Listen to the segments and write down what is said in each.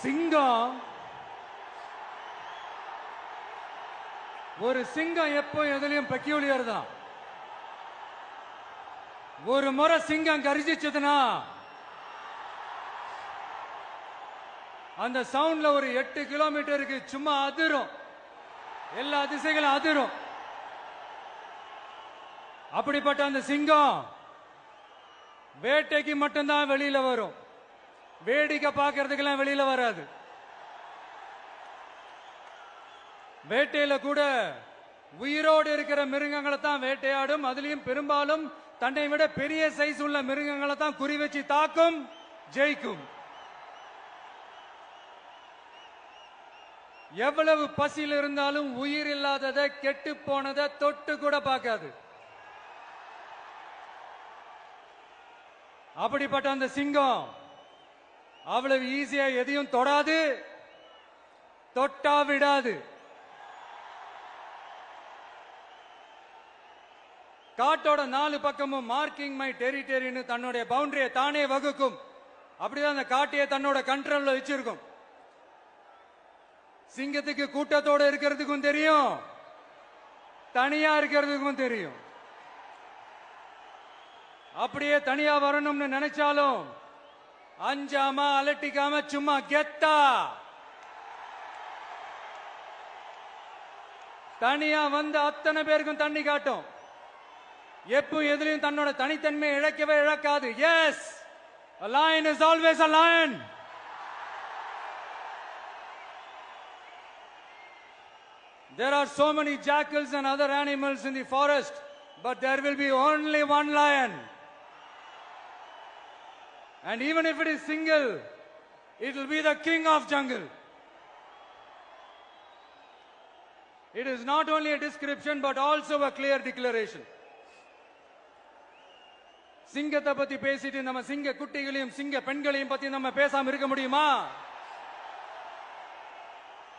சிங்கம் ஒரு சிங்கம் எப்போ எதுலயும் பெக்யூலியர் தான். ஒரு முறை சிங்கம் கர்ஜிச்சதுன்னா அந்த சவுண்ட்ல ஒரு 8 கிலோமீட்டருக்கு சும்மா அதிரும், எல்லா திசைகளும் அதிரும். அப்படிப்பட்ட அந்த சிங்கம் வேட்டைக்கு மட்டும்தான் வெளியில வரும், வேடிக்கை பார்க்கறதுக்கெல்லாம் வெளியில வராது. வேட்டையில கூட உயிரோடு இருக்கிற மிருகங்களை தான் வேட்டையாடும். அதுலயும் பெரும்பாலும் தன்னை விட பெரிய சைஸ் உள்ள மிருகங்களை தான் குறி வச்சு தாக்கும், ஜெயிக்கும். எவ்வளவு பசியில் இருந்தாலும் உயிர் இல்லாததை, கெட்டு போனதை தொட்டு கூட பார்க்காது. அப்படிப்பட்ட அந்த சிங்கம் அவ்வளவு ஈஸியா எதையும் தொடாது, தொட்டா விடாது. காட்டோட 4 பக்கமும் மார்க்கிங் மை டெரிட்டரின்னு தன்னுடைய பவுண்டரியை தானே வகுக்கும். அப்படிதான் அந்த காட்டையே தன்னோட கண்ட்ரோல்ல வச்சிருக்கும். சிங்கத்துக்கு கூட்டத்தோட இருக்கிறதுக்கும் தெரியும், தனியா இருக்கிறதுக்கும் தெரியும். அப்படியே தனியா வரணும்னு நினைச்சாலும் அஞ்சாம அலட்டிக்காம சும்மா கெத்தா தனியா வந்து அத்தனை பேருக்கும் தண்ணி காட்டும். எப்போ எதிலையும் தன்னோட தனித்தன்மையை இழக்கவே இழக்காது. Yes, a lion is always a lion. There are so many jackals and other animals in the forest, but there will be only one lion. And even if it is single, it will be the king of jungle. It is not only a description but also a clear declaration. சிங்கத்தை பத்தி பேசிட்டு நம்ம சிங்க குட்டிகளையும் சிங்க பெண்களையும் பத்தி நம்ம பேசாம இருக்க முடியுமா?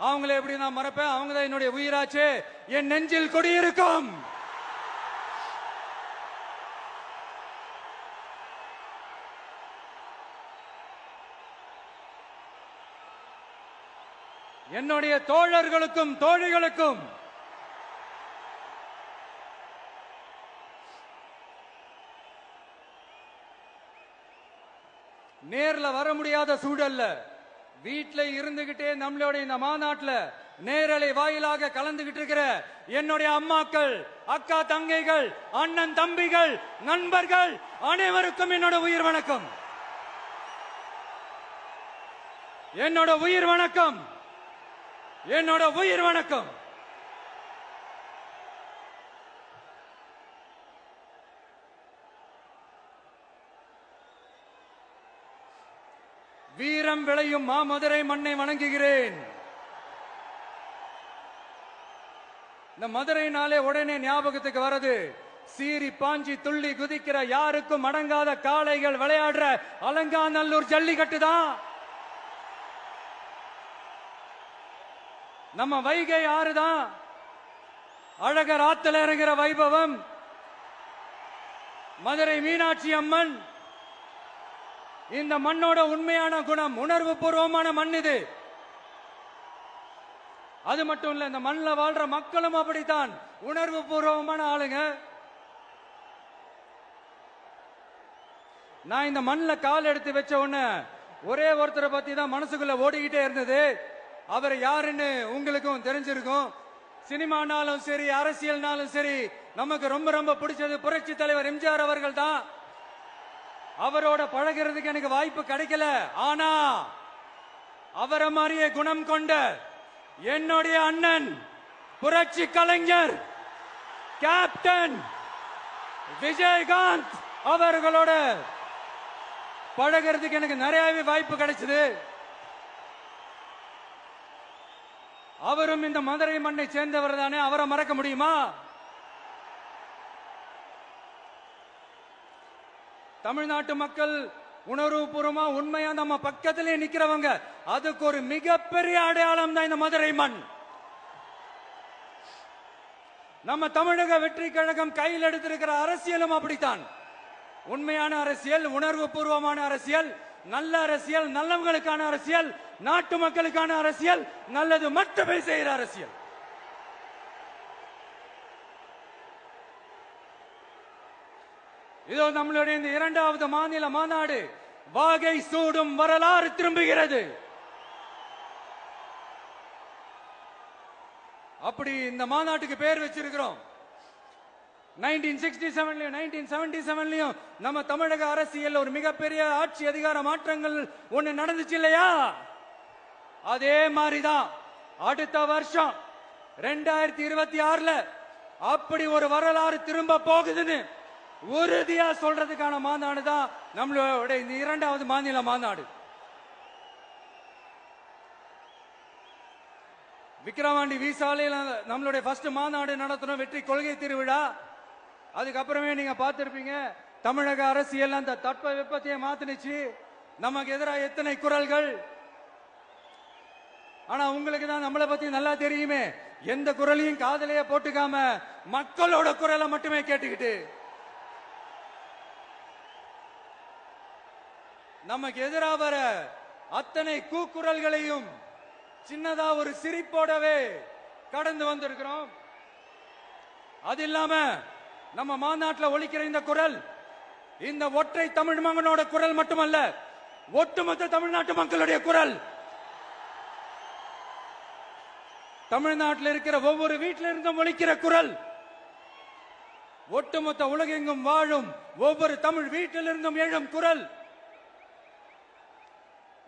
அவங்கள எப்படி நான் மறப்பேன்? அவங்க தான் என்னுடைய உயிராச்சே. என் நெஞ்சில் கொடியிருக்கும். என்னுடைய தோழர்களுக்கும் தோழிகளுக்கும் நேர்ல வர முடியாத சூழல்ல வீட்ல இருந்துகிட்டே நம்மளோட இந்த மாநாட்டில் நேரலை வாயிலாக கலந்துகிட்டு இருக்கிற என்னுடைய அம்மாக்கள், அக்கா தங்கைகள், அண்ணன் தம்பிகள், நண்பர்கள் அனைவருக்கும் என்னோட உயிர் வணக்கம். என்னோட உயிர் வணக்கம், என்னோட உயிர் வணக்கம். வீரம் விளையும் மாமதுரை மண்ணை வணங்குகிறேன். இந்த மதுரைனாலே உடனே ஞாபகத்துக்கு வரது சீறி பாஞ்சி துள்ளி குதிக்கிற யாருக்கும் அடங்காத காளைகள் விளையாடுற அலங்காநல்லூர் ஜல்லிக்கட்டு தான். நம்ம வைகை ஆறுதான் அழகர் ஆத்துல இறங்குற வைபவம். மதுரை மீனாட்சி அம்மன் இந்த மண்ணோட உண்மையான குணம், உணர்வு பூர்வமான மண் இது. அது மட்டும் இல்ல, இந்த மண்ணில் வாழ்ற மக்களும் அப்படித்தான் உணர்வு பூர்வமான ஆளுங்க. நான் இந்த மண்ணில் கால் எடுத்து வச்ச உடனே ஒரே ஒருத்தரை பத்தி தான் மனசுக்குள்ள ஓடிக்கிட்டே இருந்தது. அவர் யாருன்னு உங்களுக்கும் தெரிஞ்சிருக்கும். சினிமானாலும் சரி, அரசியல்னாலும் சரி, நமக்கு ரொம்ப ரொம்ப பிடிச்சது புரட்சி தலைவர் எம்ஜிஆர் அவர்கள் தான். அவரோட பழகிறதுக்கு எனக்கு வாய்ப்பு கிடைக்கல. ஆனா அவரை மாதிரியே குணம் கொண்ட என்னுடைய அண்ணன் புரட்சி கலைஞர் கேப்டன் விஜயகாந்த் அவர்களோட பழகிறதுக்கு எனக்கு நிறையவே வாய்ப்பு கிடைச்சது. அவரும் இந்த மதுரை மண்ணை சேர்ந்தவர் தானே, அவரை மறக்க முடியுமா? தமிழ்நாட்டு மக்கள் உணர்வுபூர்வமா உண்மையா நம்ம பக்கத்திலே நிக்கிறவங்க, அதுக்கு ஒரு மிகப்பெரிய அடையாளம் தான் இந்த மதுரை மண். நம்ம தமிழக வெற்றி கழகம் கையில் எடுத்திருக்கிற அரசியலும் அப்படித்தான். உண்மையான அரசியல், உணர்வு பூர்வமான அரசியல், நல்ல அரசியல், நல்லவங்களுக்கான அரசியல், நாட்டு மக்களுக்கான அரசியல், நல்லது மட்டுமே செய்கிற அரசியல். இதோ நம்மளுடைய இந்த இரண்டாவது மாநில மாநாடு வாகை சூடும் வரலாறு திரும்புகிறது. அப்படி இந்த மாநாட்டுக்கு பேர் வச்சிருக்கிறோம். 1967 1977 நம்ம தமிழக அரசியல் ஒரு மிகப்பெரிய ஆட்சி அதிகார மாற்றங்கள் ஒண்ணு நடந்துச்சு இல்லையா? அதே மாதிரிதான் அடுத்த வருஷம் 2026 அப்படி ஒரு வரலாறு திரும்ப போகுதுன்னு உறுதியா சொல்றதுக்கான மாநாடு தான் நம்மளோட இந்த இரண்டாவது மாநில மாநாடு. விக்கிரவாண்டி விசாலையில் நம்மளுடைய ஃபர்ஸ்ட் மாநாடு நடத்தணும், வெற்றி கொள்கை திருவிழா. அதுக்கப்புறமே நீங்க பார்த்திருப்பீங்க, தமிழக அரசியல் அந்த தட்ப வெப்பத்தையே மாத்தினுச்சு. நமக்கு எதிராக எத்தனை குரல்கள். ஆனா உங்களுக்கு தான் நம்மளை பத்தி நல்லா தெரியுமே, எந்த குரலையும் காதலையே போட்டுக்காம மக்களோட குரலை மட்டுமே கேட்டுக்கிட்டு நமக்கு எதிராக வர அத்தனை கூக்குரல்களையும் சின்னதா ஒரு சிரிப்போடவே கடந்து வந்திருக்கிறோம். அது இல்லாம நம்ம மாநாட்டில் ஒலிக்கிற இந்த குரல் இந்த ஒற்றை தமிழ் மகனோட குரல் மட்டுமல்ல, ஒட்டுமொத்த தமிழ்நாட்டு மக்களுடைய குரல். தமிழ்நாட்டில் இருக்கிற ஒவ்வொரு வீட்டில இருந்தும் ஒலிக்கிற குரல், ஒட்டுமொத்த உலகெங்கும் வாழும் ஒவ்வொரு தமிழ் வீட்டிலிருந்தும் எழும் குரல்.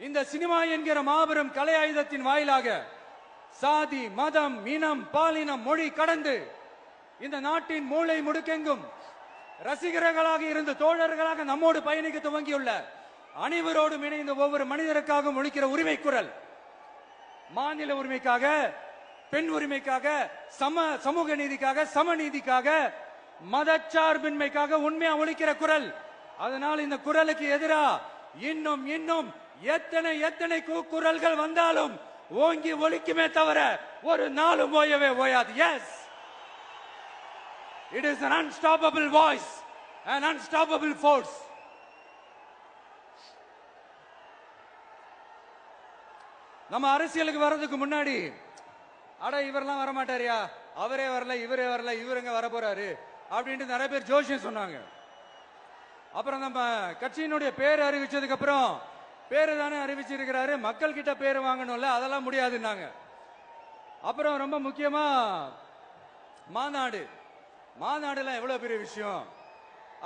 இந்த சினிமா என்கிற மாபெரும் கலை ஆயுதத்தின் வாயிலாக சாதி, மதம், இனம், பாலினம், மொழி கடந்து இந்த நாட்டின் மூளை முடுக்கெங்கும் ரசிகர்களாக இருந்து தோழர்களாக நம்மோடு பயணிக்க துவங்கியுள்ள அனைவரோடும் இணைந்த ஒவ்வொரு மனிதருக்காகவும் ஒலிக்கிற உரிமை குரல். மாநில உரிமைக்காக, பெண் உரிமைக்காக, சமூக நீதிக்காக, சமநீதிக்காக, மதச்சார்பின்மைக்காக உண்மையா ஒலிக்கிற குரல். அதனால் இந்த குரலுக்கு எதிராக இன்னும் இன்னும் எத்தனை எத்தனை குரல்கள் வந்தாலும் ஓங்கி ஒலிக்குமே தவிர ஒரு நாளும் ஓயவே ஓயாது. Yes, it is an unstoppable voice, an unstoppable force. நம்ம அரசியலுக்கு வர்றதுக்கு முன்னாடி அட இவரெல்லாம் வர மாட்டாரியா, அவரே வரல, இவரே வரல, இவருங்க வர போறாரு அப்படின்ட்டு நிறைய பேர் ஜோஷியம் சொன்னாங்க. அப்புறம் நம்ம கட்சியினுடைய பேர் அறிவிச்சதுக்கு அப்புறம் பேரு தானே அறிவிச்சிருக்கிறாரு, மக்கள் கிட்ட பேரு வாங்கணும்ல, அதெல்லாம் முடியாதுன்னாங்க. அப்புறம் ரொம்ப முக்கியமா மாநாடுலாம் எவ்வளவு பெரிய விஷயம்,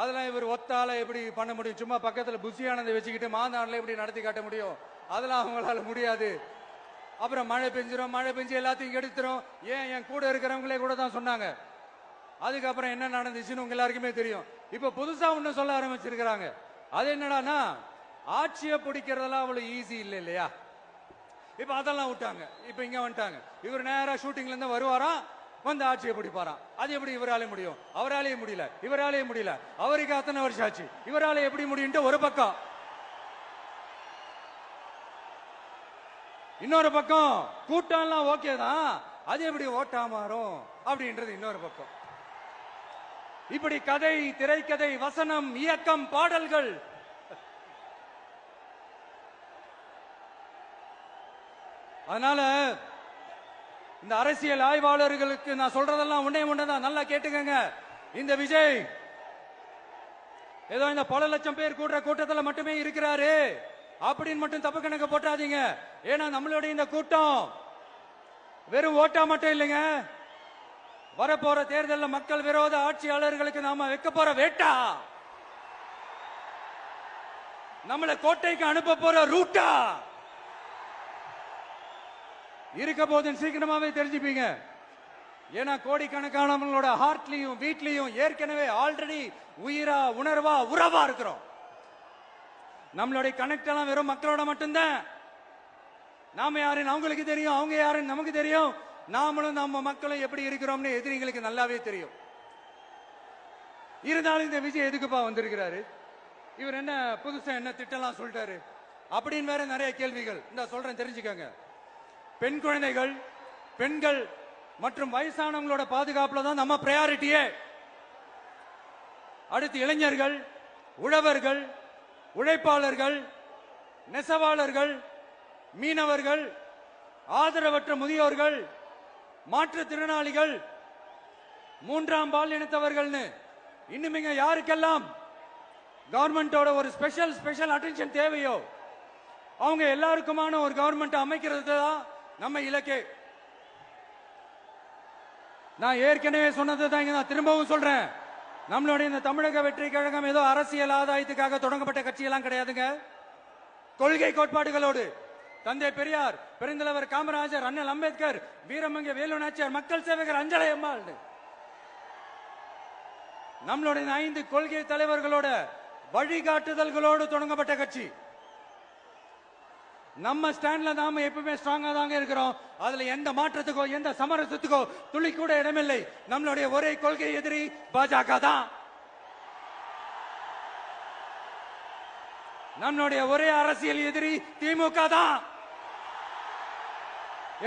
அதெல்லாம் இவர் ஒத்தால எப்படி பண்ண முடியும், சும்மா பக்கத்துல புசியானதை வச்சுக்கிட்டு மாநாடுல எப்படி நடத்தி காட்ட முடியும், அதெல்லாம் அவங்களால முடியாது. அப்புறம் மழை பெஞ்சு எல்லாத்தையும் எடுத்துரும். ஏன் என் கூட இருக்கிறவங்களே கூட தான் சொன்னாங்க. அதுக்கப்புறம் என்ன நடந்துச்சுன்னு உங்க எல்லாருக்குமே தெரியும். இப்ப புதுசா ஒண்ணு சொல்ல ஆரம்பிச்சிருக்கிறாங்க. அது என்னடானா, ஆட்சியை பிடிக்கிறதெல்லாம் அவ்வளவு ஈஸி இல்லை இல்லையா. இப்ப அதெல்லாம் விட்டாங்க, இப்ப இங்க வந்துட்டாங்க. இவர் நேரா ஷூட்டிங்ல இருந்து வருவாராம், வந்து ஆட்சியை பிடிப்பாராம். அது எப்படி இவராலே முடியும், அவராலே முடியல, இவராலே முடியல, அவருக்கு அத்தனை வருஷம் ஆச்சு, இவராலே எப்படி முடியும் ஒரு பக்கம். இன்னொரு பக்கம் கூட்டம் எல்லாம் ஓகே தான், அது எப்படி ஓட்டா மாறும் அப்படின்றது இன்னொரு பக்கம். இப்படி கதை, திரைக்கதை, வசனம், இயக்கம், பாடல்கள், அதனால இந்த அரசியல் ஆய்வாளர்களுக்கு நான் சொல்றதெல்லாம் ஒன்னேதான், நல்லா கேட்டுக்கங்க. இந்த விஜய் ஏதோ இந்த பல லட்சம் பேர் கூடுற கூட்டத்தில் மட்டுமே இருக்கிறாரு அப்படின்னு மட்டும் தப்பு கணக்கு போட்டாதீங்க. ஏன்னா நம்மளுடைய இந்த கூட்டம் வெறும் ஓட்டா மட்டும் இல்லைங்க, வரப்போற தேர்தலில் மக்கள் விரோத ஆட்சியாளர்களுக்கு நாம வைக்க போற வேட்டா, நம்மளை கோட்டைக்கு அனுப்ப போற ரூட்டா இருக்க போதுன்னு சீக்கிரமாவே தெரிஞ்சுப்பீங்க. ஏன்னா கோடிக்கணக்கானவங்களோட ஹார்ட்லயும் வீட்லயும் ஏற்கனவே ஆல்ரெடி உயிரா, உணர்வா, உறவா இருக்கிறோம். நம்மளுடைய கனெக்ட் எல்லாம் வெறும் மக்களோட மட்டும்தான். நாம யாருன்னு அவங்களுக்கு தெரியும், அவங்க யாருன்னு நமக்கு தெரியும். நாமளும் நம்ம மக்களும் எப்படி இருக்கிறோம்னு எதிரிங்களுக்கு நல்லாவே தெரியும். இருந்தாலும் இந்த விஜய் எதுக்குப்பா வந்திருக்கிறாரு, இவர் என்ன புதுசா என்ன திட்டம்லாம் சொல்லிட்டாரு அப்படின்னு வேற நிறைய கேள்விகள். இந்த சொல்றேன் தெரிஞ்சுக்கங்க. பெண் குழந்தைகள், பெண்கள் மற்றும் வயசானவங்களோட பாதுகாப்புல தான் நம்ம பிரையாரிட்டியே. அடுத்து இளைஞர்கள், உழவர்கள், உழைப்பாளர்கள், நெசவாளர்கள், மீனவர்கள், ஆதரவற்ற முதியோர்கள், மாற்றுத்திறனாளிகள், மூன்றாம் பால் இனத்தவர்கள்னு இன்னும் யாருக்கெல்லாம் கவர்மெண்டோட ஒரு ஸ்பெஷல் அட்டென்ஷன் தேவையோ அவங்க எல்லாருக்குமான ஒரு கவர்மெண்ட் அமைக்கிறது தான் நம்ம இலக்கே. நான் ஏற்கனவே சொன்னது தான் இங்க நான் திரும்பவும் சொல்றேன். நம்மளுடைய இந்த தமிழக வெற்றி கழகம் ஏதோ அரசியல் ஆதாயத்துக்காக தொடங்கப்பட்ட கட்சியெல்லாம் கிடையாதுங்க. கொள்கை கோட்பாடுகளோடு தந்தை பெரியார், பெருந்தலைவர் காமராஜர், அண்ணல் அம்பேத்கர், வீரமங்க வேலு நாச்சியார், மக்கள் சேவகர் அஞ்சலை அம்மாள், நம்மளுடைய 5 கொள்கை தலைவர்களோட வழிகாட்டுதல்களோடு தொடங்கப்பட்ட கட்சி. நம்ம ஸ்டாண்ட்ல நாம எப்பவுமே ஸ்ட்ராங்கா தாங்க இருக்கிறோம். அதுல எந்த மாற்றத்துக்கோ எந்த சமரசத்துக்கோ துளி கூட இடமில்லை. நம்மளுடைய ஒரே கொள்கை எதிரி பாஜக தான். நம்மளுடைய ஒரே அரசியல் எதிரி திமுக தான்.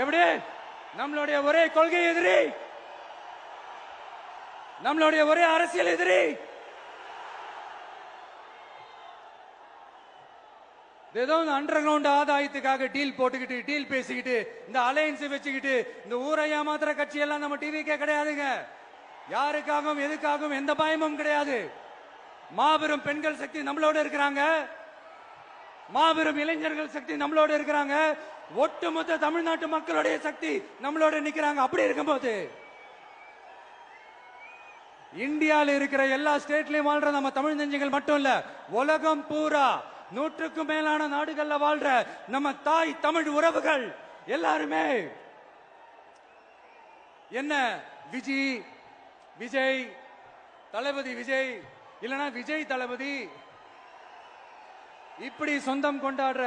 எப்படி? நம்மளுடைய ஒரே கொள்கை எதிரி, நம்மளுடைய ஒரே அரசியல் எதிரி ஏதோ அண்டர் கிரவுண்ட் ஆதாயத்துக்காக டீல் போட்டுக்கிட்டு டீல் பேசிக்கிட்டு இந்த அலையன்ஸ் வச்சுக்கிட்டு இந்த ஊரை ஏமாத்துற கட்சி எல்லாம் நம்ம டிவிக்கே கிடையாதுங்க. யாருக்காகவும் எதுக்காகவும் எந்த பயமும் கிடையாது. மாபெரும் பெண்கள் சக்தி நம்மளோட இருக்கிறாங்க. மாபெரும் இளைஞர்கள் சக்தி நம்மளோட இருக்கிறாங்க. ஒட்டுமொத்த தமிழ்நாட்டு மக்களுடைய சக்தி நம்மளோட நிக்கிறாங்க. அப்படி இருக்கும்போது இந்தியாவில் இருக்கிற எல்லா ஸ்டேட்லயும் வாழ்ற நம்ம தமிழ் நெஞ்சங்கள் மட்டும் இல்ல, உலகம் பூரா 100க்கும் மேலான நாடுகள்ல வாழ்ற நம்ம தாய் தமிழ் உறவுகள் எல்லாருமே என்ன விஜய் தளபதி விஜய் இல்லனா விஜய் தளபதி இப்படி சொந்தம் கொண்டாடுற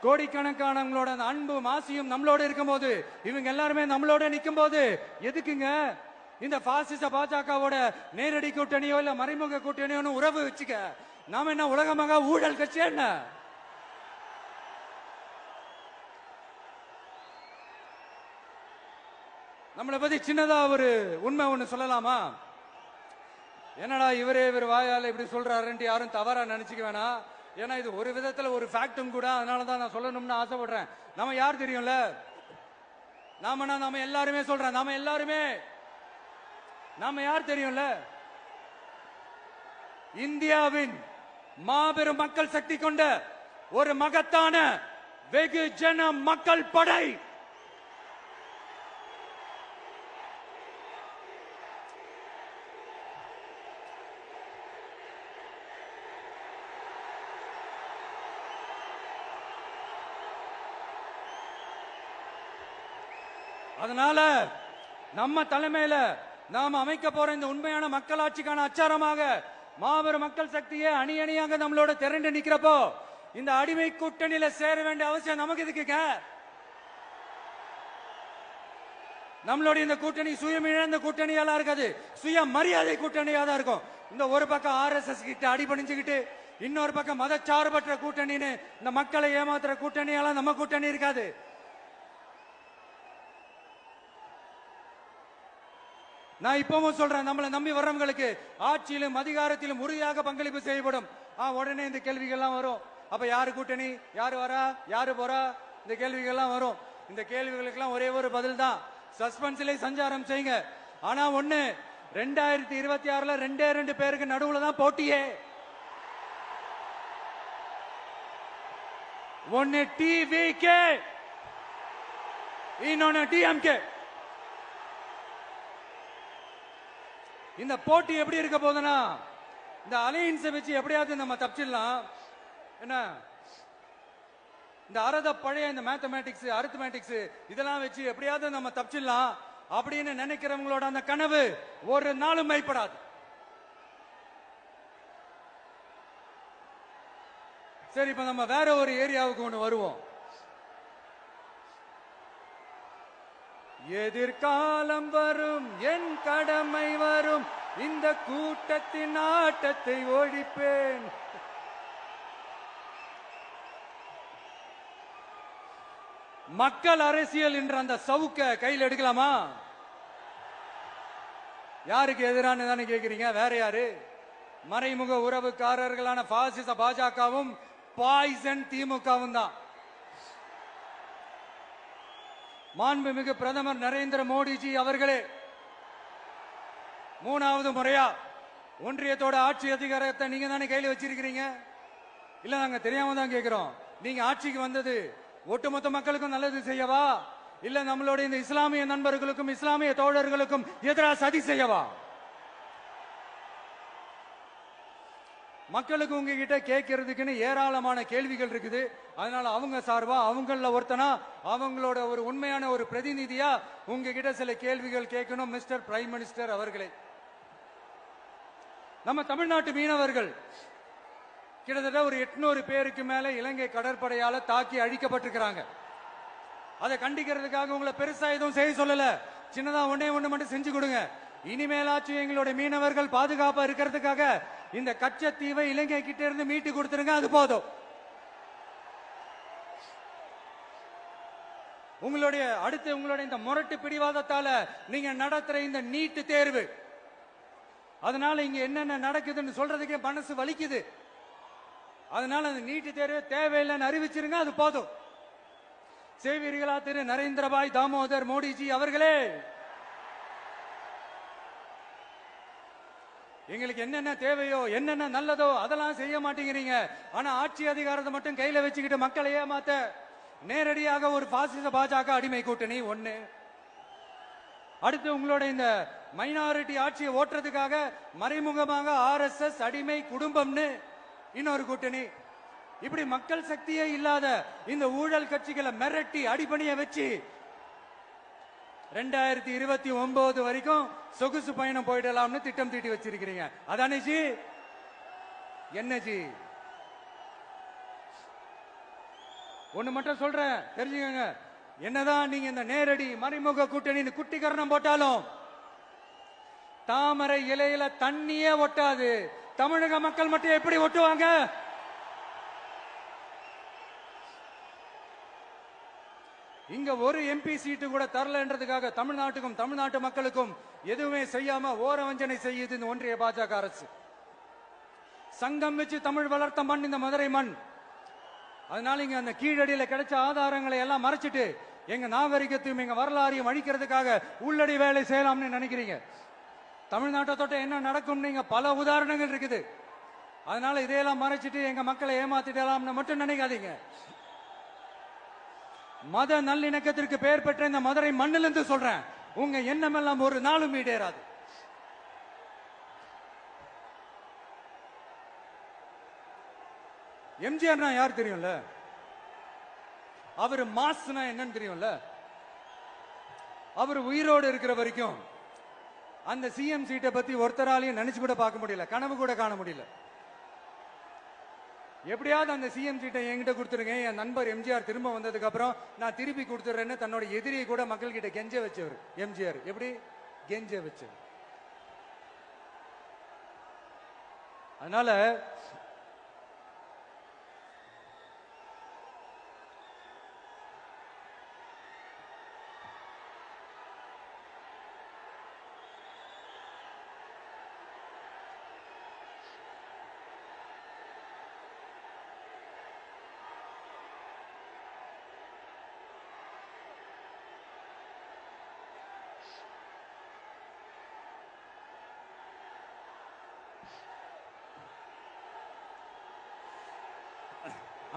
கோடிக்கணக்கானவங்களோட அன்பு மாசியும் நம்மளோட இருக்கும் போது, இவங்க எல்லாருமே நம்மளோட நிக்கும் போது எதுக்குங்க இந்த பாசிச பாஜகவோட நேரடி கூட்டணியோ இல்ல மறைமுக கூட்டணியோ உறவு வச்சுக்க? நாம என்ன உலகமாக ஊழல் கட்சி? என்ன நம்மளை பத்தி சின்னதா ஒரு உண்மை ஒண்ணு சொல்லலாமா? என்னடா இவர் வாயால இப்படி சொல்றாருன்ட்டு யாரும் தவறா நினைச்சுக்க வேணாம். ஏன்னா இது ஒரு விதத்துல ஒரு ஃபேக்டும் கூட. அதனாலதான் நான் சொல்லணும்னு ஆசைப்படுறேன். நம்ம யார் தெரியும்ல? நாம எல்லாருமே சொல்றேன். நாம யார் தெரியும்ல? இந்தியாவின் மாபெரும் மக்கள் சக்தி கொண்ட ஒரு மகத்தான வெகுஜன மக்கள் படை. அதனால நம்ம தலைமையில நாம் அமைக்க போற இந்த உண்மையான மக்களாட்சிக்கான அச்சாரமாக மாபெரும் மக்கள் சக்தியே அணி அணியாக நம்மளோட திரண்டு நிக்கிறப்போ இந்த அடிமை கூட்டணியில சேர வேண்டிய அவசியம் நமக்கு இருக்குங்க. நம்மளுடைய இந்த கூட்டணி சுயமிழந்த கூட்டணியெல்லாம் இருக்காது, சுய மரியாதை கூட்டணியா தான் இருக்கும். இந்த ஒரு பக்கம் RSS கிட்ட அடிபணிஞ்சுக்கிட்டு, இன்னொரு பக்கம் மதச்சார்பற்ற கூட்டணின்னு இந்த மக்களை ஏமாத்துற கூட்டணியெல்லாம் நம்ம கூட்டணி இருக்காது. நான் இப்பவும் சொல்றேன், நம்மளை நம்பி வர்றவங்களுக்கு ஆட்சியிலும் அதிகாரத்திலும் உறுதியாக பங்களிப்பு செய்யப்படும். உடனே இந்த கேள்விகள்லாம் வரும். அப்ப யாரு கூட்டணி, யாரு வரா, யாரு போறா, இந்த கேள்விகள்லாம் வரும். இந்த கேள்விகளுக்கெல்லாம் ஒரே ஒரு பதில் தான், சஸ்பென்ஸ்ல சஞ்சாரம் செய்யுங்க. ஆனா ஒண்ணு, 2026ல 2 பேருக்கு நடுவுல தான் போட்டியே. ஒன்னு டிவிகே, இன்னொன்னு டிஎம்கே. இந்த போட்டி எப்படி இருக்க போதுன்னா, இந்த அலையன்ஸை வச்சு எப்படியாவது நம்ம தப்பிச்சிடலாம். என்ன இந்த பழைய இந்த மேத்தமேட்டிக்ஸ் அரித்மேட்டிக்ஸ் இதெல்லாம் வச்சு எப்படியாவது நம்ம தப்பிச்சிடலாம் அப்படின்னு நினைக்கிறவங்களோட அந்த கனவு ஒரு நாளும் மைப்படாது. சரி, இப்ப நம்ம வேற ஒரு ஏரியாவுக்கு ஒண்ணு வருவோம். எதிர்காலம் வரும், என் கடமை வரும், இந்த கூட்டத்தின் ஆட்டத்தை ஒழிப்பேன். மக்கள் அரசியல் என்ற அந்த சவுக்க கையில் எடுக்கலாமா? யாருக்கு எதிரான தானே கேக்குறீங்க? வேற யாரு? மறைமுக உறவுக்காரர்களான பாசிச பாஜகவும் பாய்சன் திமுகவும் தான். மாண்புமிகு பிரதமர் நரேந்திர மோடிஜி அவர்களே, 3வது முறையா ஒன்றியத்தோட ஆட்சி அதிகாரத்தை நீங்க தானே கையில வச்சிருக்கிறீங்க. இல்ல நாங்க தெரியாம தான் கேட்கிறோம். நீங்க ஆட்சிக்கு வந்தது ஒட்டுமொத்த மக்களுக்கும் நல்லது செய்யவா, இல்ல நம்மளுடைய இந்த இஸ்லாமிய நண்பர்களுக்கும் இஸ்லாமிய தோழர்களுக்கும் எதிராக சதி செய்யவா? மக்களுக்கு உங்ககிட்ட கேட்கறதுக்குன்னு ஏராளமான கேள்விகள் இருக்குது. அதனால அவங்க சார்பா அவங்கள ஒருத்தனா அவங்களோட ஒரு உண்மையான ஒரு பிரதிநிதியா உங்ககிட்ட சில கேள்விகள் கேட்கணும். மிஸ்டர் பிரைம் மினிஸ்டர் அவர்களே, நம்ம தமிழ்நாட்டு மீனவர்கள் கிட்டத்தட்ட ஒரு 800 பேருக்கு மேல இலங்கை கடற்படையால தாக்கி அழிக்கப்பட்டிருக்கிறாங்க. அதை கண்டிக்கிறதுக்காக உங்களை பெருசா எதுவும் செய்ய சொல்லல, சின்னதா ஒண்ணே ஒண்ணு மட்டும் செஞ்சு கொடுங்க. இனிமேலாச்சும் எங்களுடைய மீனவர்கள் பாதுகாப்பா இருக்கிறதுக்காக இந்த கச்சத்தீவை இலங்கை கிட்ட இருந்து மீட்டு கொடுத்துருங்க, அது போதும். உங்களுடைய இந்த முரட்டு பிடிவாதத்தால நீங்க நடத்துற இந்த நீட்டு தேர்வு, அதனால இங்க என்னென்ன நடக்குதுன்னு சொல்றதுக்கே மனசு வலிக்குது. அதனால அந்த நீட்டு தேர்வு தேவையில்லைன்னு அறிவிச்சிருங்க, அது போதும். செய்வீர்களா திரு நரேந்திரபாய் தாமோதர் மோடிஜி அவர்களே? எங்களுக்கு என்னென்ன தேவையோ என்னென்ன நல்லதோ அதெல்லாம் செய்ய மாட்டேங்கிறீங்க. ஆனா ஆட்சி அதிகாரத்தை மட்டும் கையில வச்சுக்கிட்டு மக்களை ஏமாத்த நேரடியாக ஒரு பாசிச பாஜக அடிமை கூட்டணி ஒண்ணு. அடுத்து உங்களோட இந்த மைனாரிட்டி ஆட்சியை ஓட்டுறதுக்காக மறைமுகமாக RSS அடிமை குடும்பம்னு இன்னொரு கூட்டணி. இப்படி மக்கள் சக்தியே இல்லாத இந்த ஊழல் கட்சிகளை மிரட்டி அடிபணிய வச்சு 2029 வரைக்கும் சொகுசு பயணம் போயிடலாம்னு திட்டம் தீட்டி வச்சிருக்கிறீங்க. அதானே ஜி? என்ன ஜி? ஒண்ணு மட்டும் சொல்றேன், தெரிஞ்சுக்கங்க. என்னதான் நீங்க இந்த நேரடி மறைமுக கூட்டணி குட்டிகரணம் போட்டாலும் தாமரை இலையில தண்ணியே ஒட்டாது. தமிழக மக்கள் மட்டும் எப்படி ஒட்டுவாங்க? இங்க ஒரு MP சீட்டு கூட தரலன்றதுக்காக தமிழ்நாட்டுக்கும் தமிழ்நாட்டு மக்களுக்கும் எதுவுமே செய்யாம ஓரவஞ்சனை செய்யுது இந்த ஒன்றிய பாஜக அரசு. சங்கம் வச்சு தமிழ் வளர்த்த மண் இந்த மதுரை மண். அதனால இங்க அந்த கீழடியில கிடைச்ச ஆதாரங்களை எல்லாம் மறைச்சிட்டு எங்க நாகரிகத்தையும் எங்க வரலாறையும் அழிக்கிறதுக்காக உள்ளடி வேலை செய்யலாம்னு நினைக்கிறீங்க. தமிழ்நாட்டை தொட்ட என்ன நடக்கும் நீங்க பல உதாரணங்கள் இருக்குது. அதனால இதையெல்லாம் மறைச்சிட்டு எங்க மக்களை ஏமாத்திடலாம்னு மட்டும் நினைக்காதீங்க. மத நல்லிணக்கத்திற்கு பெயர் பெற்ற இந்த மதுரை மண்ணிலிருந்து சொல்றேன், உங்க எண்ணம் எல்லாம் ஒரு நாளும் ஈடேறாது. எம்ஜிஆர்னா யார் தெரியும்ல? அவர் மாஸ்னா என்னன்னு தெரியும்ல? அவர் உயிரோடு இருக்கிற வரைக்கும் அந்த சிஎம் சீட்டை பத்தி ஒருத்தராலையும் நினைச்சு கூட பார்க்க முடியல, கனவு கூட காண முடியல. எப்படியாவது அந்த சிஎம் சீட்டை என்கிட்ட கொடுத்துருங்க, என் நண்பர் எம்ஜிஆர் திரும்ப வந்ததுக்கு அப்புறம் நான் திருப்பி கொடுத்துறேன்னு தன்னோட எதிரியை கூட மக்கள் கிட்ட கெஞ்ச வச்சவர் எம்ஜிஆர். எப்படி கெஞ்ச வச்சவர்? அதனால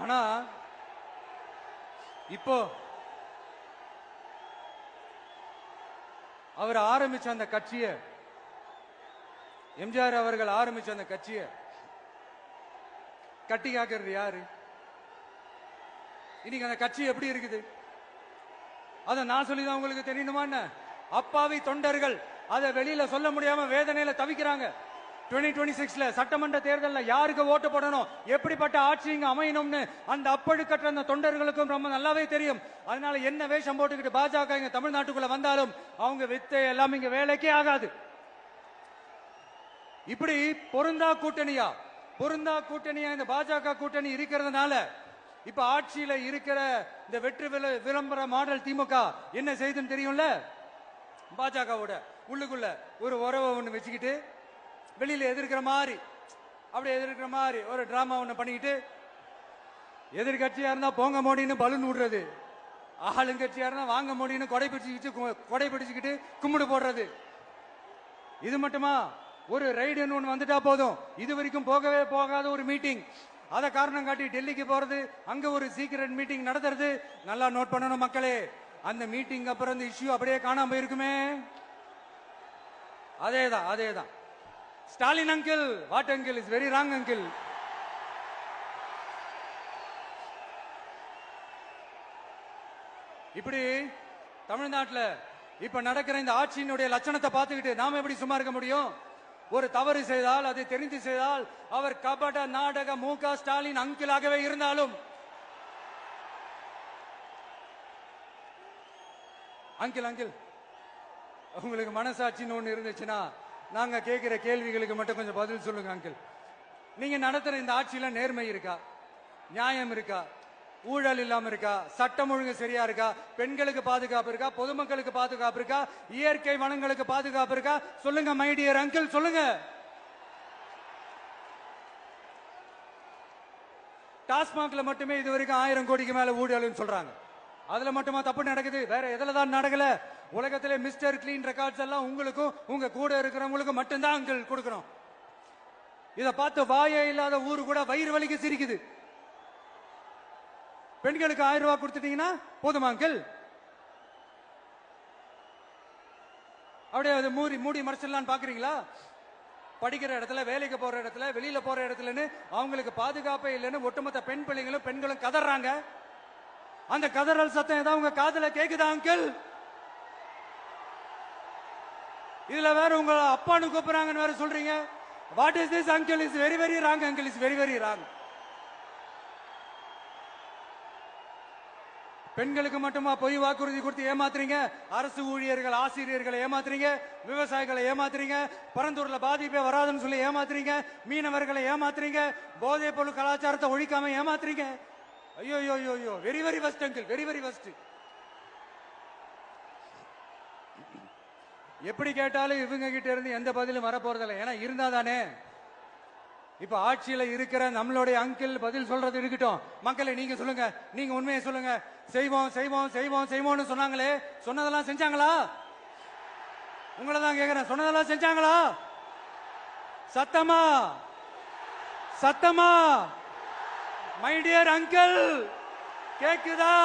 ஆனா இப்போ அவர் ஆரம்பிச்ச அந்த கட்சியை, எம்ஜிஆர் அவர்கள் ஆரம்பிச்ச அந்த கட்சியை கட்டி காக்கிறது யாரு? இன்னைக்கு அந்த கட்சி எப்படி இருக்குது? அத நான் சொல்லிதான் உங்களுக்கு தெரியணுமா என்ன? அப்பாவி தொண்டர்கள் அதை வெளியில சொல்ல முடியாம வேதனையில தவிக்கிறாங்க. 2026 சட்டமன்ற தேர்தலில் யாருக்கு ஓட்டு போடணும், எப்படிப்பட்ட ஆட்சி இங்க அமையணும்னு அந்த அப்பழுக்கற்ற அந்த தொண்டர்களுக்கும் ரொம்ப நல்லாவே தெரியும். அதனால என்ன வேஷம் போட்டுக்கிட்டு பாஜக இங்க தமிழ்நாட்டுக்குள்ள வந்தாலும் அவங்க வித்தை எல்லாம் இங்க வேலைக்கே ஆகாது. இப்படி பொருந்தா கூட்டணியா இந்த பாஜக கூட்டணி இருக்கிறதுனால இப்ப ஆட்சியில இருக்கிற இந்த வெற்றி விளம்பர மாடல் திமுக என்ன செய்துன்னு தெரியும்ல? பாஜகவோட உள்ளுக்குள்ள ஒரு உறவை ஒண்ணு வச்சுக்கிட்டு வெளியில எதிர்க்கிற மாதிரி, அப்படி எதிர்க்கிற மாதிரி ஒரு டிராமா ஒண்ணு பண்ணிக்கிட்டு எதிர்கட்சியா இருந்தா போங்க மோடின்னு பலூன் விடுறது, ஆளுங்கட்சியா இருந்தா வாங்க மோடின்னு கொடை பிடிச்சுக்கிட்டு கும்பிடு போடுறது. இது மட்டுமா? ஒரு ரைடுன்னு ஒன்று வந்துட்டா போதும், இது வரைக்கும் போகவே போகாத ஒரு மீட்டிங், அதை காரணம் காட்டி டெல்லிக்கு போறது, அங்க ஒரு சீக்கிரட் மீட்டிங் நடத்துறது. நல்லா நோட் பண்ணணும் மக்களே, அந்த மீட்டிங் அப்புறம் இந்த இஷ்யூ அப்படியே காணாம போயிருக்குமே. அதேதான். Stalin uncle, what uncle is very wrong uncle. இப்படி தமிழ்நாட்டில் இப்ப நடக்கிற இந்த ஆட்சியினுடைய லட்சணத்தை பார்த்துக்கிட்டு நாம எப்படி சும்மா இருக்க முடியும்? ஒரு தவறு செய்தால், அதை தெரிந்து செய்தால், அவர் கபட நாடக மு.க. ஸ்டாலின் அங்கிளாகவே இருந்தாலும், அங்கிள் உங்களுக்கு மனசாட்சின்னு ஒண்ணு இருந்துச்சுன்னா நாங்க கேட்கிற கேள்விகளுக்கு மட்டும் கொஞ்சம் பதில் சொல்லுங்க அங்கிள். நீங்க நடத்துற இந்த ஆட்சியில நேர்மை இருக்கா? நியாயம் இருக்கா? ஊழல் இல்லாம இருக்கா? சட்டம் ஒழுங்கு சரியா இருக்கா? பெண்களுக்கு பாதுகாப்பு இருக்கா? பொதுமக்களுக்கு பாதுகாப்பு இருக்கா? இயற்கை வளங்களுக்கு பாதுகாப்பு இருக்கா? சொல்லுங்க மை டியர் அங்கிள், சொல்லுங்க. டாஸ்மாக்ல மட்டுமே இது வரைக்கும் 1000 கோடிக்கு மேல ஊழல் சொல்றாங்க. அதுல மட்டுமா தப்பு நடக்குது? வேற எதுல தான் நடக்கல? உலகத்திலே மிஸ்டர் கிளீன் ரெக்கார்ட்ஸ் எல்லாம் உங்களுக்கும் உங்க கூட இருக்கிறவங்களுக்கும் மட்டும்தான் அங்கிள் கொடுக்கணும். இத பார்த்து வாயே இல்லாத ஊரு கூட வயிறு வலிக்கு சிரிக்குது. பெண்களுக்கு 1000 ரூபாய் கொடுத்துட்டீங்கன்னா போதுமா அங்கிள்? அப்படியே அது மூடி மறைச்சிடலான்னு பாக்குறீங்களா? படிக்கிற இடத்துல, வேலைக்கு போற இடத்துல, வெளியில போற இடத்துலன்னு அவங்களுக்கு பாதுகாப்பே இல்லைன்னு ஒட்டுமொத்த பெண்களும் கதறாங்க. அந்த கதறல் சத்தம் ஏதாவது உங்க காதுல கேக்குதா அங்கிள்? இதுல வேற உங்க அப்பான்னு கூப்பிடுறாங்கன்னு வேற சொல்றீங்க. What is this uncle? Is very very wrong uncle, is very very wrong. பெண்களுக்கு மட்டுமா பொய் வாக்குறுதி கொடுத்து ஏமாத்துறீங்க? அரசு ஊழியர்கள், ஆசிரியர்களை ஏமாத்துறீங்க, விவசாயிகளை ஏமாத்துறீங்க, பரந்தூர்ல பாதிப்பே வராதுன்னு சொல்லி ஏமாத்துறீங்க, மீனவர்களை ஏமாத்துறீங்க, போதைப் பொருள் கலாச்சாரத்தை ஒழிக்காம ஏமாத்துறீங்க. ஐயோ, very very வஸ்ட் uncle, very very வஸ்ட். எப்படி கேட்டாலும் இவங்க கிட்ட இருந்து எந்த பதிலும் வரப்போறதில்லை. ஏன்னா இருந்தா தானே. இப்ப ஆட்சியில இருக்கிற நம்மளுடைய அங்கிள் பதில் சொல்றது இருக்கட்டும். மக்களை நீங்க சொல்லுங்க, நீங்க உண்மையை சொல்லுங்க. செய்வோம்னு சொன்னாங்களே, சொன்னதெல்லாம் செஞ்சாங்களா? உங்களை தான் கேக்குறேன், சொன்னதெல்லாம் செஞ்சாங்களா? சத்தமா மை டியர் அங்கிள், கேக்குதா?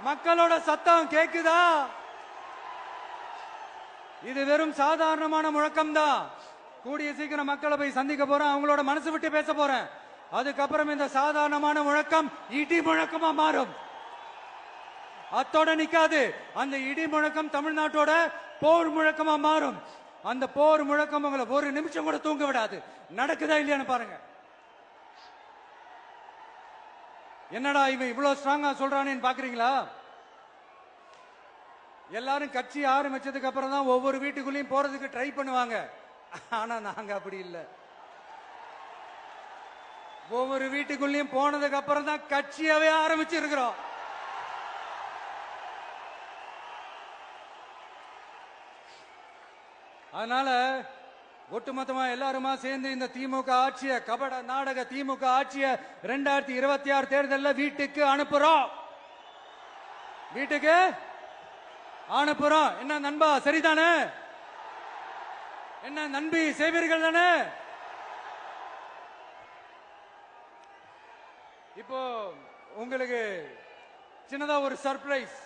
மக்களோட சத்தம் கேக்குதா? இது வெறும் சாதாரணமான முழக்கம் தான். கூடிய சீக்கிரம் மக்களை போய் சந்திக்க போறேன், அவங்களோட மனசு விட்டு பேச போறேன். அதுக்கப்புறம் இந்த சாதாரணமான முழக்கம் இடி முழக்கமா மாறும். அத்தோட நிக்காது. அந்த இடி முழக்கம் தமிழ்நாட்டோட போர் முழக்கமா மாறும். அந்த போர் முழக்கம் உங்களை ஒரு நிமிஷம் கூட தூங்க விடாது. நடக்குதா இல்லையான்னு பாருங்க. என்னடா இவன் இவ்வளவு ஸ்ட்ராங்கா சொல்றானேன்னு பாக்குறீங்களா? எல்லாரும் கட்சி ஆரம்பிச்சதுக்கு அப்புறம் தான் ஒவ்வொரு வீட்டுக்குள்ளேயும் போறதுக்கு ட்ரை பண்ணுவாங்க. ஆனா நாங்க அப்படி இல்லை. ஒவ்வொரு வீட்டுக்குள்ளேயும் போனதுக்கு அப்புறம் தான் கட்சியாவே ஆரம்பிச்சிருக்கிறோம். அதனால ஒட்டுமொத்தமா எல்லாருமா சேர்ந்து இந்த திமுக ஆட்சிய, கபட நாடக திமுக ஆட்சிய 2026 தேர்தலில் வீட்டுக்கு அனுப்புறோம். வீட்டுக்கு அனுப்புறோம். என்ன நண்பா, சரிதானே? என்ன நண்பி, செய்வீர்கள் தானே? இப்போ உங்களுக்கு சின்னதா ஒரு சர்ப்ரைஸ்.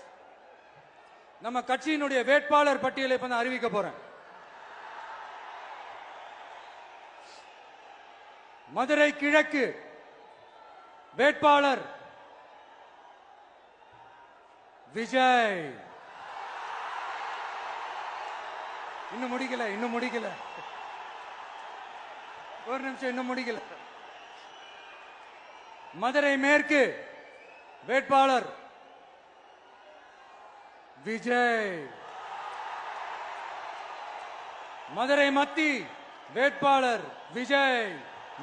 நம்ம கட்சியினுடைய வேட்பாளர் பட்டியலை இப்ப நான் அறிவிக்க போறேன். மதுரை கிழக்கு வேட்பாளர் விஜய். இன்னும் முடிக்கல. ஒரு நிமிஷம், இன்னும் முடிக்கல. மதுரை மேற்கு வேட்பாளர் விஜய். மதுரை மத்தி வேட்பாளர் விஜய்.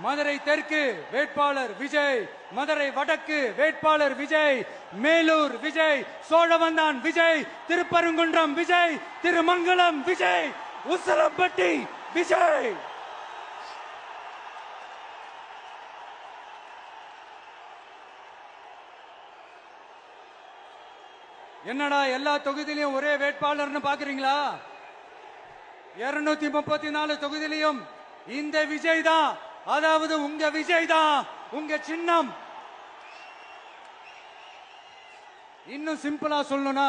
மதுரை தெற்கு வேட்பாளர் விஜய். மதுரை வடக்கு வேட்பாளர் விஜய். மேலூர் விஜய். சோழவந்தான் விஜய். திருப்பரங்குன்றம் விஜய். திருமங்கலம் விஜய். உசிலம்பட்டி விஜய். என்னடா எல்லா தொகுதியிலும் ஒரே வேட்பாளர்னு பாக்குறீங்களா? 234 தொகுதியிலும் இந்த விஜய் தான், அதாவது உங்க விஜய் தான் உங்க சின்னம். இன்னும் சிம்பிளா சொல்லணும்னா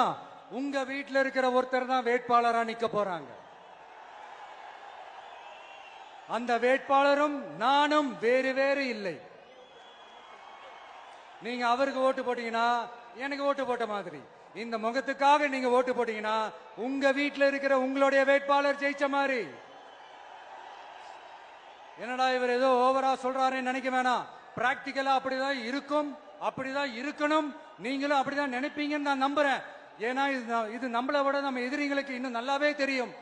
உங்க வீட்டில் இருக்கிற ஒருத்தர் தான் வேட்பாளரா நிக்க போறாங்க. அந்த வேட்பாளரும் நானும் வேறு வேறு இல்லை. நீங்க அவருக்கு ஓட்டு போட்டீங்கன்னா எனக்கு ஓட்டு போட்ட மாதிரி, இந்த முகத்துக்காக நீங்க ஓட்டு போட்டீங்கன்னா உங்க வீட்டில் இருக்கிற உங்களுடைய வேட்பாளர் ஜெயிச்ச மாதிரி. என்னடா இவர் ஏதோ ஓவரா சொல்றாருன்னு நினைக்க வேணாம். பிராக்டிக்கலா அப்படிதான் இருக்கும், அப்படிதான் இருக்கணும். நீங்களும் அப்படிதான் நினைப்பீங்கன்னு நான் நம்புறேன். ஏன்னா இது நம்மளை விட நம்ம எதிரிங்களுக்கு இன்னும் நல்லாவே தெரியும்.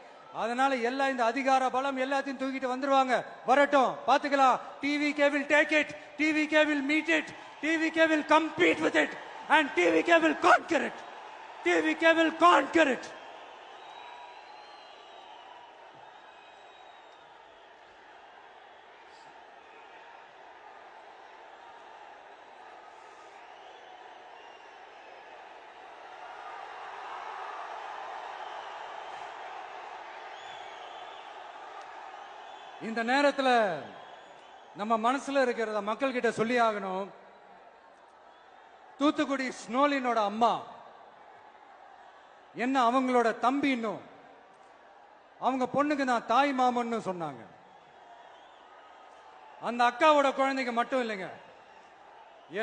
அதனால எல்லாம் இந்த அதிகார பலம் எல்லாத்தையும் தூக்கிட்டு வந்துருவாங்க. வரட்டும், பாத்துக்கலாம். TVK will take it, TVK will meet it, TVK will compete with it and TVK will conquer it. TVK will conquer it. இந்த நேரத்தில் நம்ம மனசுல இருக்கிறத மக்கள் கிட்ட சொல்லி ஆகணும். தூத்துக்குடி ஸ்னோலினோட அம்மா என்ன அவங்களோட தம்பி, இன்னும் அவங்க பொண்ணுக்கு நான் தாய் மாமன்னு சொன்னாங்க. அந்த அக்காவோட குழந்தைங்க மட்டும் இல்லைங்க,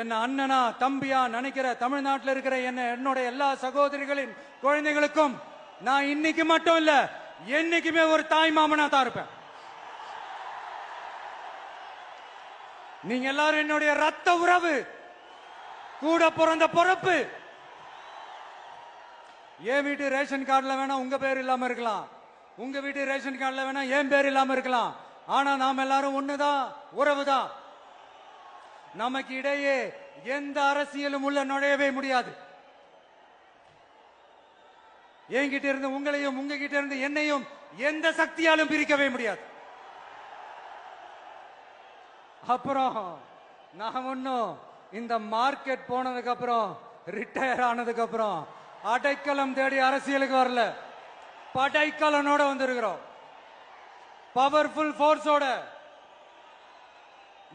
என்ன அண்ணனா தம்பியா நினைக்கிற தமிழ்நாட்டில் இருக்கிற என்னோட எல்லா சகோதரிகளின் குழந்தைகளுக்கும் நான் இன்னைக்கு மட்டும் இல்ல என்னைக்குமே ஒரு தாய் மாமனா தான் இருப்பேன். நீங்க எல்லாரும் என்னுடைய ரத்த உறவு, கூட பிறந்த பொறுப்பு. என் வீட்டு ரேஷன் கார்டுல வேணா உங்க பேர் இல்லாம இருக்கலாம், உங்க வீட்டு ரேஷன் கார்டுல வேணா என் பேர் இல்லாம இருக்கலாம். ஆனா நாம் எல்லாரும் ஒண்ணுதான், உறவுதான். நமக்கு இடையே எந்த அரசியலும் உள்ள நுழையவே முடியாது. என்கிட்ட இருந்து உங்களையும் உங்ககிட்ட இருந்து என்னையும் எந்த சக்தியாலும் பிரிக்கவே முடியாது. அப்புறம் நான் ஒன்னும் இந்த மார்க்கெட் போனதுக்கு அப்புறம், ரிட்டையர் ஆனதுக்கு அப்புறம் அடைக்கலம் தேடி அரசியலுக்கு வரல. படைக்கலனோட வந்திருக்கிறோம். பவர்ஃபுல் போர்ஸோட,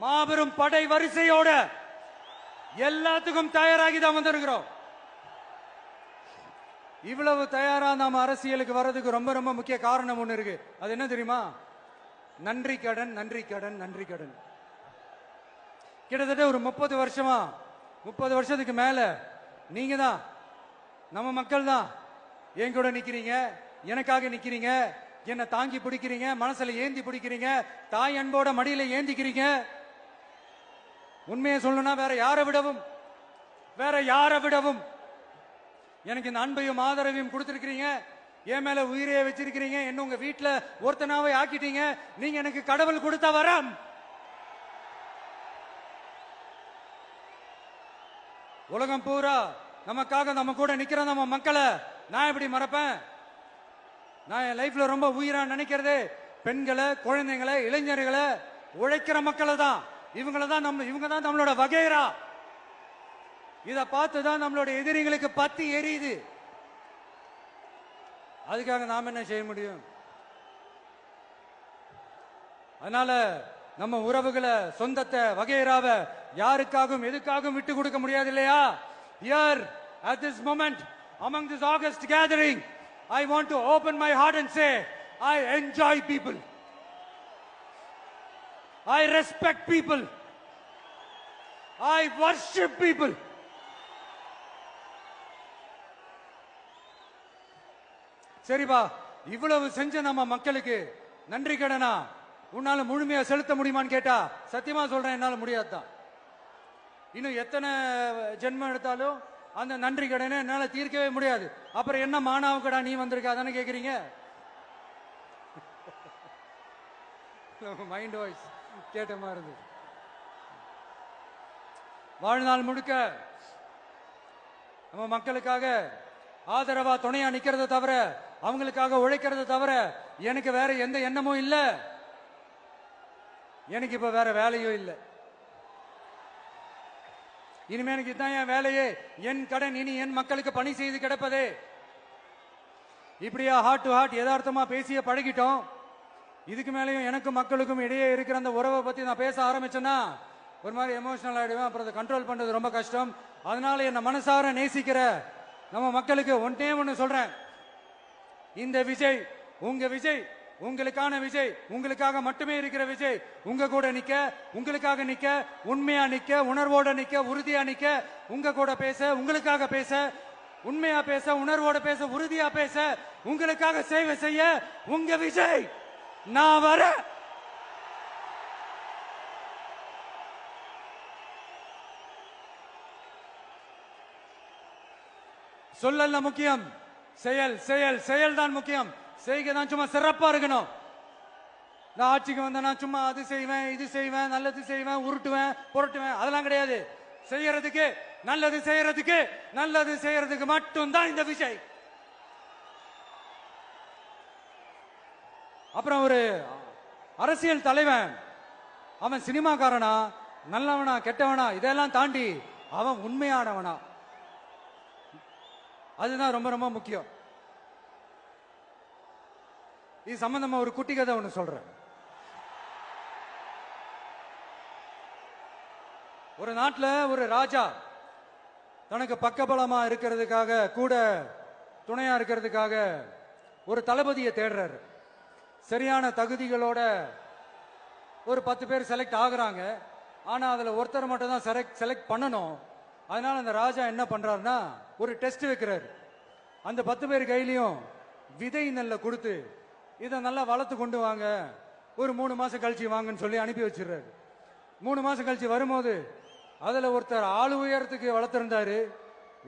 மாபெரும் படை வரிசையோட, எல்லாத்துக்கும் தயாராகி தான் வந்திருக்கிறோம். இவ்வளவு தயாரா நாம அரசியலுக்கு வர்றதுக்கு ரொம்ப ரொம்ப முக்கிய காரணம் ஒண்ணு இருக்கு. அது என்ன தெரியுமா? நன்றி கடன், நன்றி கடன், நன்றி கடன். கிட்டத்தட்ட ஒரு 30 வருஷமா, 30 வருஷத்துக்கு மேல நீங்க தான், நம்ம மக்கள் தான் என் கூட நிக்கிறீங்க, எனக்காக நிக்கிறீங்க, என்ன தாங்கி பிடிக்கிறீங்க, மனசுல ஏந்தி பிடிக்கிறீங்க, தாய் அன்போட மடியில ஏந்திக்கிறீங்க. உண்மையை சொல்லணும்னா வேற யாரை விடவும் எனக்கு இந்த அன்பையும் ஆதரவையும் கொடுத்திருக்கிறீங்க. என் மேல உயிரையே வச்சிருக்கிறீங்க. என்ன உங்க வீட்டுல ஒருத்தனாவே ஆக்கிட்டீங்க. நீங்க எனக்கு கடவுள் கொடுத்த வரம். உலகம் பூரா நமக்காக நம்ம கூட நிக்கிற நம்ம மக்களை நான் எப்படி மறப்பேன்? நான் என் லைஃப்ல ரொம்ப உயிரா நினைக்கிறதே பெண்களை, குழந்தைங்களை, இளைஞர்களை, உழைக்கிற மக்களை தான். இவங்க தான் நம்மளோட வகைரா. இத பார்த்துதான் நம்மளோட எதிரிகளுக்கு பத்தி எரியுது. அதுக்காக நாம என்ன செய்ய முடியும்? அதனால நம்ம உறவுகளை, சொந்தத்தை, வகைராவை யாருக்காகவும் எதுக்காகவும் விட்டு கொடுக்க முடியாது இல்லையா? Here at this moment among this August gathering, I want to open my heart and say I enjoy people, I respect people, I worship people. சரிப்பா, இவ்வளவு செஞ்ச நம்ம மக்களுக்கு நன்றி கடனா உன்னால முழுமையா செலுத்த முடியுமான்னு கேட்டா சத்தியமா சொல்றேன், என்னால முடியாதுதான். இன்னும் எத்தனை ஜென்மம் எடுத்தாலும் அந்த நன்றி கடனை என்னால தீர்க்கவே முடியாது. அப்புறம் என்ன மானாவுக்கடா நீ வந்திருக்க தானே கேக்குறீங்க? மைண்ட் வாய்ஸ் கேட்ட மாதிரி இருந்து. வாழ்நாள் முழுக்க நம்ம மக்களுக்காக ஆதரவா துணையா நிக்கிறத தவிர, அவங்களுக்காக உழைக்கிறத தவிர எனக்கு வேற எந்த எண்ணமும் இல்ல. எனக்கு இப்ப வேற வேலையும் இல்லை. இனிமே எனக்கு இதுதான் என் வேலையே, என் கடன் இனி என் மக்களுக்கு பணி செய்து கிடப்பதே. இப்படியா ஹார்ட் டு ஹார்ட் யதார்த்தமா பேசிய பழகிட்டோம். இதுக்கு மேலேயும் எனக்கும் மக்களுக்கும் இடையே இருக்கிற அந்த உறவை பத்தி நான் பேச ஆரம்பிச்சேன்னா ஒரு மாதிரி எமோஷனல் ஆயிடுவேன். அப்புறம் அதை கண்ட்ரோல் பண்றது ரொம்ப கஷ்டம். அதனால என்ன மனசார நேசிக்கிற நம்ம மக்களுக்கு ஒன்னே ஒன்னு சொல்றேன். இந்த விஜய் உங்க விஜய், உங்களுக்கான விஜய், உங்களுக்காக மட்டுமே இருக்கிற விஜய். உங்க கூட நிக்க, உங்களுக்காக நிக்க, உண்மையா நிக்க, உணர்வோட நிக்க, உறுதியா நிக்க, உங்க கூட பேச, உங்களுக்காக பேச, உண்மையா பேச, உணர்வோட பேச, உறுதியா பேச, உங்களுக்காக சேவை செய்ய உங்க விஜய் நான் வர. சொல்லல முக்கியம், செயல் செயல் செயல் தான் முக்கியம். செய்கை தான் சும்மா சிறப்பா இருக்கணும். நான் ஆட்சிக்கு வந்தேன்னா சும்மா அது செய்வேன், இது செய்வேன், நல்லது செய்வேன், உருட்டுவேன், புரட்டுவேன், அதெல்லாம் கிடையாது. செய்யறதுக்கு, நல்லது செய்யறதுக்கு, நல்லது செய்யறதுக்கு மட்டும்தான் இந்த விஜய். அப்புறம் ஒரு அரசியல் தலைவன் அவன் சினிமாக்காரனா, நல்லவனா, கெட்டவனா, இதெல்லாம் தாண்டி அவன் உண்மையானவனா, அதுதான் ரொம்ப ரொம்ப முக்கியம். இது சம்பந்தமா ஒரு குட்டி கதை ஒண்ணு சொல்றேன். ஒரு நாட்டுல ஒரு ராஜா தனக்கு பக்கபலமா இருக்கிறதுக்காக, கூட துணையா இருக்கிறதுக்காக ஒரு தளபதியை தேடுறாரு. சரியான தகுதிகளோட ஒரு 10 பேர் செலக்ட் ஆகுறாங்க. ஆனா அதுல ஒருத்தர் மட்டும் தான் செலக்ட் பண்ணணும். அதனால அந்த ராஜா என்ன பண்றாருன்னா ஒரு டெஸ்ட் வைக்கிறாரு. அந்த 10 பேர் கையிலையும் விதை நெல்லை கொடுத்து இதை நல்லா வளர்த்து கொண்டு வாங்க, ஒரு 3 மாசம் கழிச்சு வாங்கன்னு சொல்லி அனுப்பி வச்சிடுறாரு. 3 மாசம் கழிச்சு வரும்போது அதுல ஒருத்தர் ஆளு உயரத்துக்கு வளர்த்திருந்தாரு,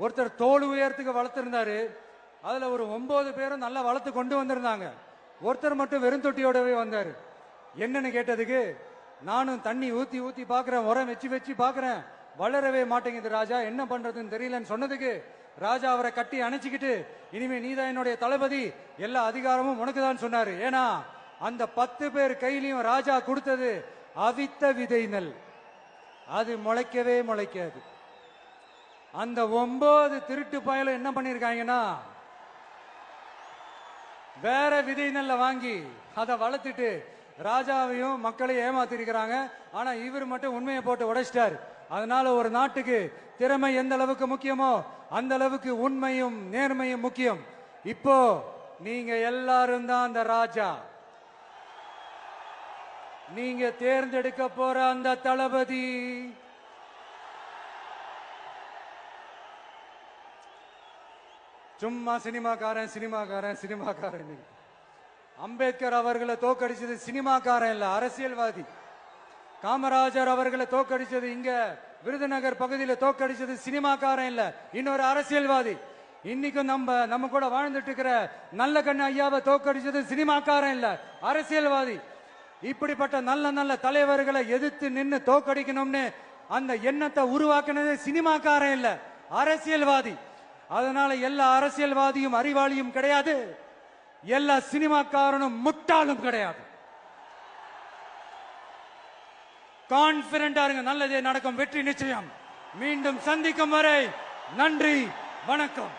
ஒருத்தர் தோல் உயரத்துக்கு வளர்த்திருந்தாரு. அதுல ஒரு 9 பேரும் நல்லா வளர்த்து கொண்டு வந்திருந்தாங்க. ஒருத்தர் மட்டும் வெறும் தொட்டியோடவே வந்தாரு. என்னன்னு கேட்டதுக்கு, நானும் தண்ணி ஊத்தி ஊத்தி பாக்குறேன், உரம் வச்சு வச்சு பாக்குறேன், வளரவே மாட்டேங்குது ராஜா, என்ன பண்றதுன்னு தெரியலன்னு சொன்னதுக்கு ராஜா அவரை கட்டி அணைச்சிக்கிட்டு, இனிமே நீதான் என்னுடைய தளபதி, எல்லா அதிகாரமும் உனக்கு தான் சொன்னாரு. ஏன்னா அந்த 10 பேர் கையிலையும் ராஜா கொடுத்தது அவித்த விதை நெல், அது முளைக்கவே முளைக்காது. அந்த 9 திருட்டு பயலும் என்ன பண்ணிருக்காங்கன்னா வேற விதை நெல்ல வாங்கி அதை வளர்த்துட்டு ராஜாவையும் மக்களையும் ஏமாத்திருக்கிறாங்க. ஆனா இவர் மட்டும் உண்மையை போட்டு உடைச்சிட்டார். அதனால ஒரு நாட்டுக்கு திறமை எந்த அளவுக்கு முக்கியமோ அந்த அளவுக்கு உண்மையும் நேர்மையும் முக்கியம். இப்போ நீங்க எல்லாரும் தான் அந்த ராஜா. நீங்க தேர்ந்தெடுக்க போற அந்த தளபதி சும்மா சினிமாக்காரன் சினிமாக்காரன் சினிமாக்காரன். அம்பேத்கர் அவர்களை தோக்கடிச்சது சினிமாக்காரன் இல்ல, அரசியல்வாதி. காமராஜர் அவர்களை தோக்கடிச்சது, இங்க விருதுநகர் பகுதியில் தோக்கடிச்சது சினிமாக்காரன் இல்ல, இன்னொரு அரசியல்வாதி. இன்னைக்கும் நம்ம கூட வாழ்ந்துட்டு இருக்கிற நல்ல கண்ணு ஐயாவை தோக்கடிச்சது சினிமாக்காரன் இல்ல, அரசியல்வாதி. இப்படிப்பட்ட நல்ல நல்ல தலைவர்களை எதிர்த்து நின்று தோக்கடிக்கணும்னு அந்த எண்ணத்தை உருவாக்குனது சினிமாக்காரன் இல்ல, அரசியல்வாதி. அதனால எல்லா அரசியல்வாதியும் அறிவாளியும் கிடையாது, எல்லா சினிமாக்காரனும் முட்டாளும் கிடையாது. கான்பிடண்டா இருங்க, நல்லதே நடக்கும், வெற்றி நிச்சயம். மீண்டும் சந்திக்கும் வரை நன்றி, வணக்கம்.